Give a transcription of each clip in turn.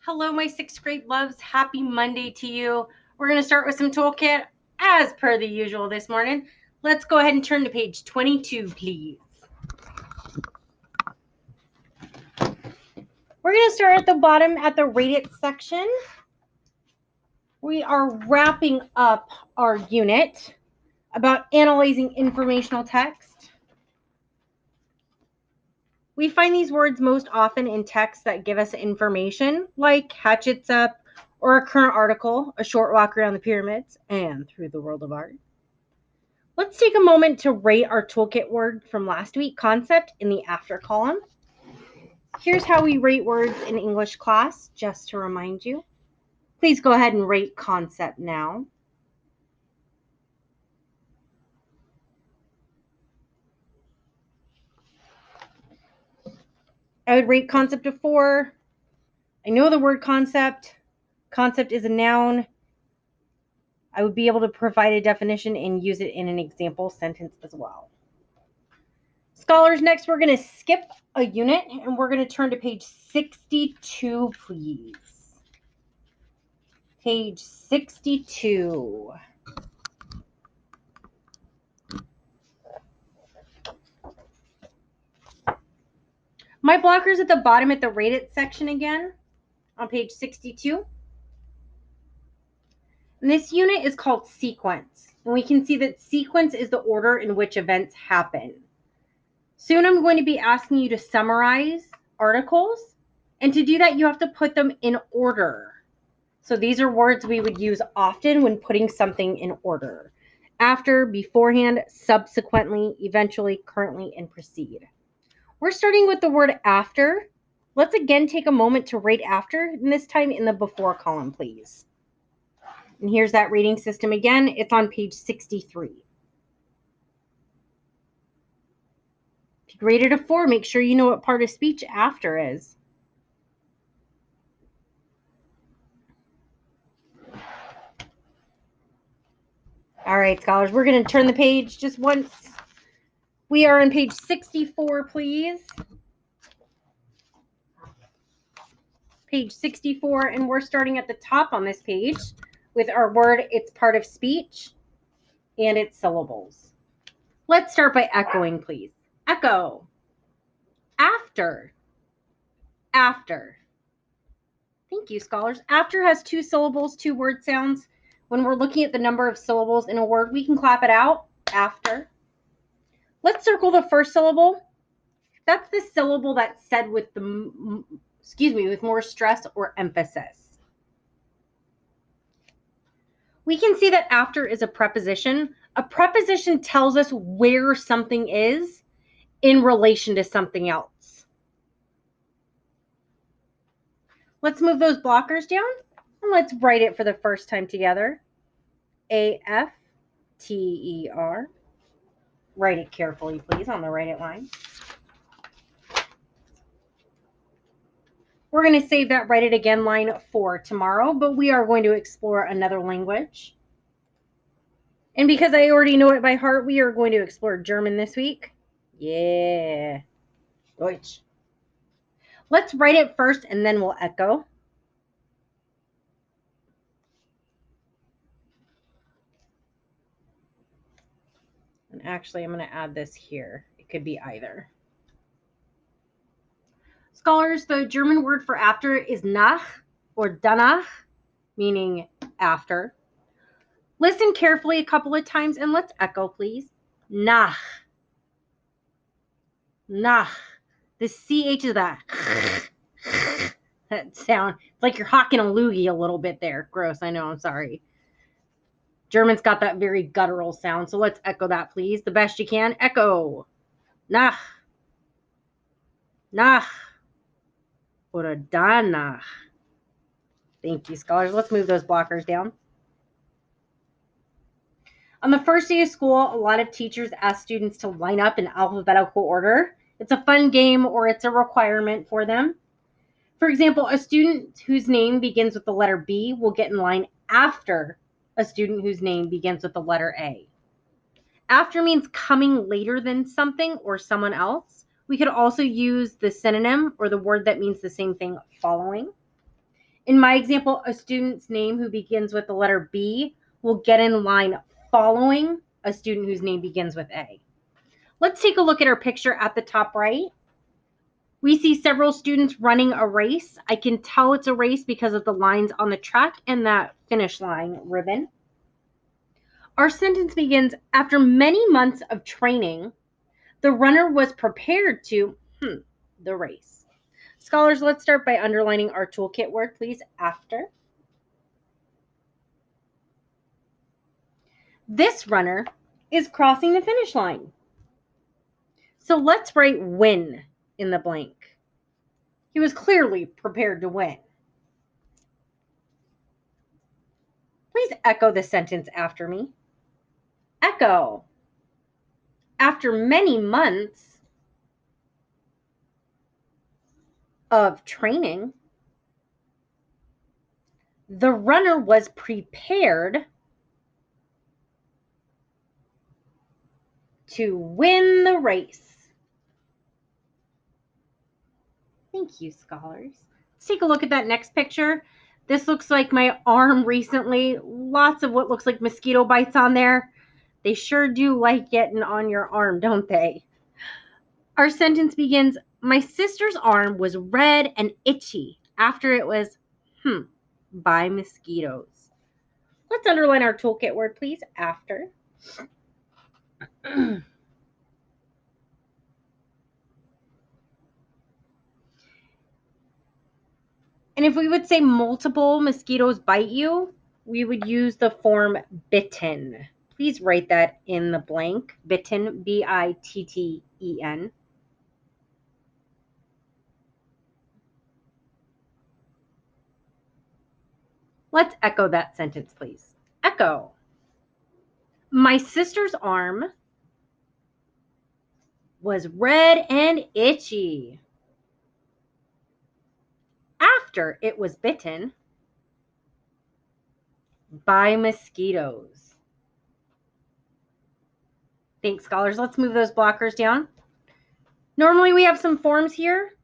Hello, my sixth grade loves. Happy Monday to you. We're going to start with some Toolkit as per the usual this morning. Let's go ahead and turn to page 22, please. We're going to start at the bottom at the Rate It section. We are wrapping up our unit about analyzing informational text. We find these words most often in texts that give us information, like Hatchet's Up, or a current article, A Short Walk Around the Pyramids, and Through the World of Art. Let's take a moment to rate our Toolkit word from last week, concept, in the after column. Here's how we rate words in English class, just to remind you. Please go ahead and rate concept now. I would rate concept a 4. I know the word concept. Concept is a noun. I would be able to provide a definition and use it in an example sentence as well. Scholars, next we're going to skip a unit and we're going to turn to page 62, please. Page 62. My blocker's at the bottom at the Rate It section again on page 62. And this unit is called sequence. And we can see that sequence is the order in which events happen. Soon I'm going to be asking you to summarize articles. And to do that, you have to put them in order. So these are words we would use often when putting something in order. After, beforehand, subsequently, eventually, currently, and precede. We're starting with the word after. Let's again take a moment to rate after, and this time in the before column, please. And here's that rating system again. It's on page 63. If you rated a 4, make sure you know what part of speech after is. All right, scholars, we're going to turn the page just once. We are on page 64, please. Page 64, and we're starting at the top on this page with our word, it's part of speech, and its syllables. Let's start by echoing, please. Echo. After. After. Thank you, scholars. After has 2 syllables, 2 word sounds. When we're looking at the number of syllables in a word, we can clap it out. After. Let's circle the first syllable. That's the syllable that's said with with more stress or emphasis. We can see that after is a preposition. A preposition tells us where something is in relation to something else. Let's move those blockers down and let's write it for the first time together. A-F-T-E-R. Write it carefully, please, on the write it line. We're going to save that write it again line for tomorrow, but we are going to explore another language. And because I already know it by heart, we are going to explore German this week. Yeah. Deutsch. Let's write it first and then we'll echo. And actually, I'm going to add this here. It could be either. Scholars, the German word for after is nach or danach, meaning after. Listen carefully a couple of times and let's echo, please. Nach. Nach. The CH is that sound. It's like you're hawking a loogie a little bit there. Gross, I know, I'm sorry. German's got that very guttural sound, so let's echo that, please. The best you can. Echo. Nach. Nach. Oder danach. Thank you, scholars. Let's move those blockers down. On the first day of school, a lot of teachers ask students to line up in alphabetical order. It's a fun game or it's a requirement for them. For example, a student whose name begins with the letter B will get in line after a student whose name begins with the letter A. After means coming later than something or someone else. We could also use the synonym or the word that means the same thing, following. In my example, a student's name who begins with the letter B will get in line following a student whose name begins with A. Let's take a look at our picture at the top right. We see several students running a race. I can tell it's a race because of the lines on the track and that finish line ribbon. Our sentence begins, after many months of training, the runner was prepared to the race. Scholars, let's start by underlining our toolkit word, please. After. This runner is crossing the finish line. So let's write win in the blank. He was clearly prepared to win. Please echo the sentence after me. Echo. After many months of training, the runner was prepared to win the race. Thank you, scholars. Let's take a look at that next picture. This looks like my arm recently. Lots of what looks like mosquito bites on there. They sure do like getting on your arm, don't they? Our sentence begins, my sister's arm was red and itchy after it was, by mosquitoes. Let's underline our toolkit word, please. After. And if we would say multiple mosquitoes bite you, we would use the form bitten. Please write that in the blank. Bitten, B-I-T-T-E-N. Let's echo that sentence, please. Echo. My sister's arm was red and itchy after it was bitten by mosquitoes. Thanks, scholars. Let's move those blockers down. Normally we have some forms here,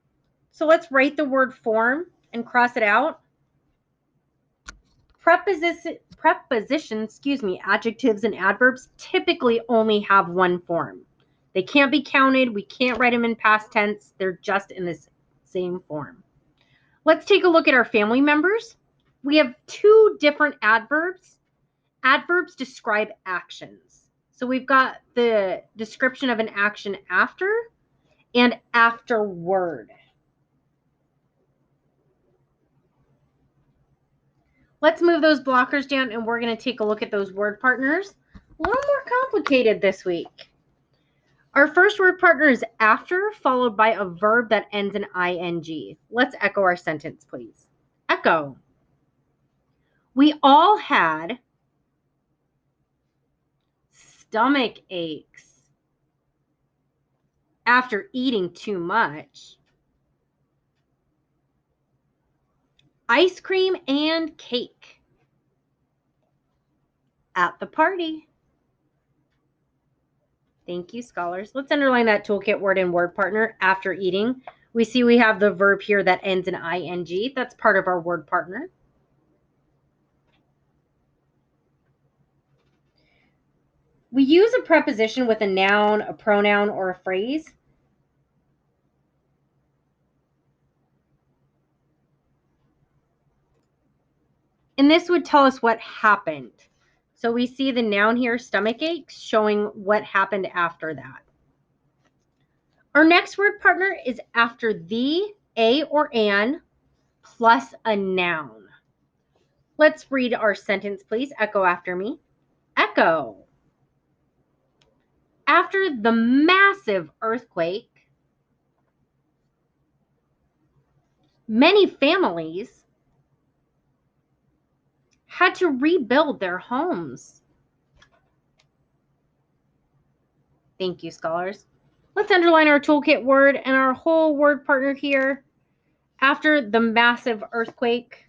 so let's write the word form and cross it out. Prepositions, adjectives and adverbs typically only have one form. They can't be counted. We can't write them in past tense. They're just in this same form. Let's take a look at our family members. We have two different adverbs. Adverbs describe actions. So we've got the description of an action after and afterward. Let's move those blockers down and we're going to take a look at those word partners. A little more complicated this week. Our first word partner is after, followed by a verb that ends in ing. Let's echo our sentence, please. Echo. We all had stomach aches after eating too much ice cream and cake at the party. Thank you, scholars. Let's underline that toolkit word and word partner, after eating. We see we have the verb here that ends in ing. That's part of our word partner. We use a preposition with a noun, a pronoun, or a phrase. And this would tell us what happened. So we see the noun here, stomach aches, showing what happened after that. Our next word partner is after the, a, or an, plus a noun. Let's read our sentence, please. Echo after me. Echo. After the massive earthquake, many families had to rebuild their homes. Thank you, scholars. Let's underline our toolkit word and our whole word partner here. After the massive earthquake,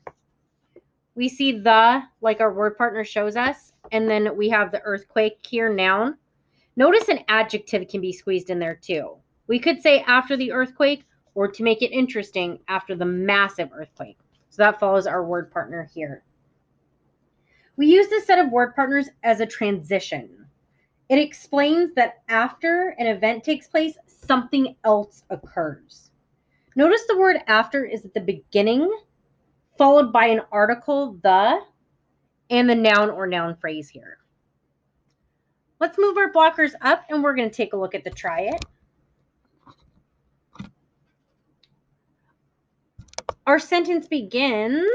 we see the, like our word partner shows us, and then we have the earthquake here, noun. Notice an adjective can be squeezed in there too. We could say after the earthquake, or to make it interesting, after the massive earthquake. So that follows our word partner here. We use this set of word partners as a transition. It explains that after an event takes place, something else occurs. Notice the word after is at the beginning, followed by an article, the, and the noun or noun phrase here. Let's move our blockers up and we're going to take a look at the try it. Our sentence begins,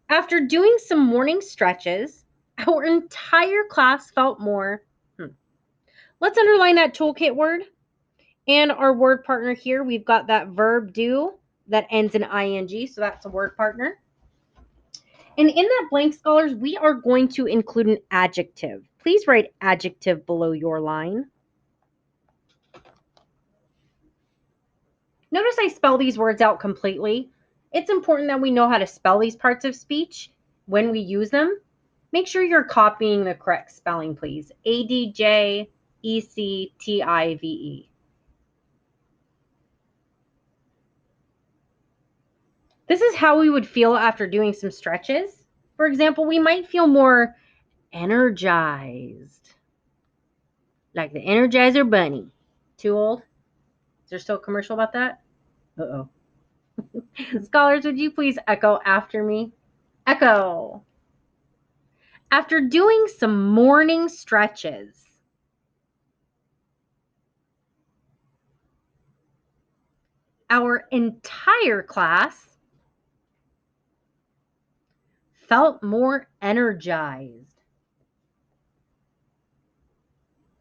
after doing some morning stretches, our entire class felt more. Let's underline that toolkit word. And our word partner here, we've got that verb do that ends in ing, so that's a word partner. And in that blank, scholars, we are going to include an adjective. Please write adjective below your line. Notice I spell these words out completely. It's important that we know how to spell these parts of speech when we use them. Make sure you're copying the correct spelling, please. ADJECTIVE. This is how we would feel after doing some stretches. For example, we might feel more energized, like the Energizer Bunny. Too old? Is there still a commercial about that? Uh-oh. Scholars, would you please echo after me? Echo. After doing some morning stretches, our entire class felt more energized.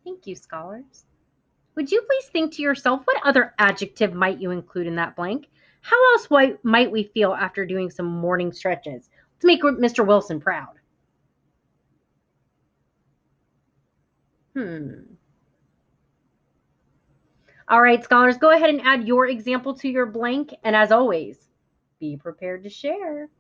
Thank you, scholars. Would you please think to yourself, what other adjective might you include in that blank? How else might we feel after doing some morning stretches? Let's make Mr. Wilson proud. All right, scholars, go ahead and add your example to your blank. And as always, be prepared to share.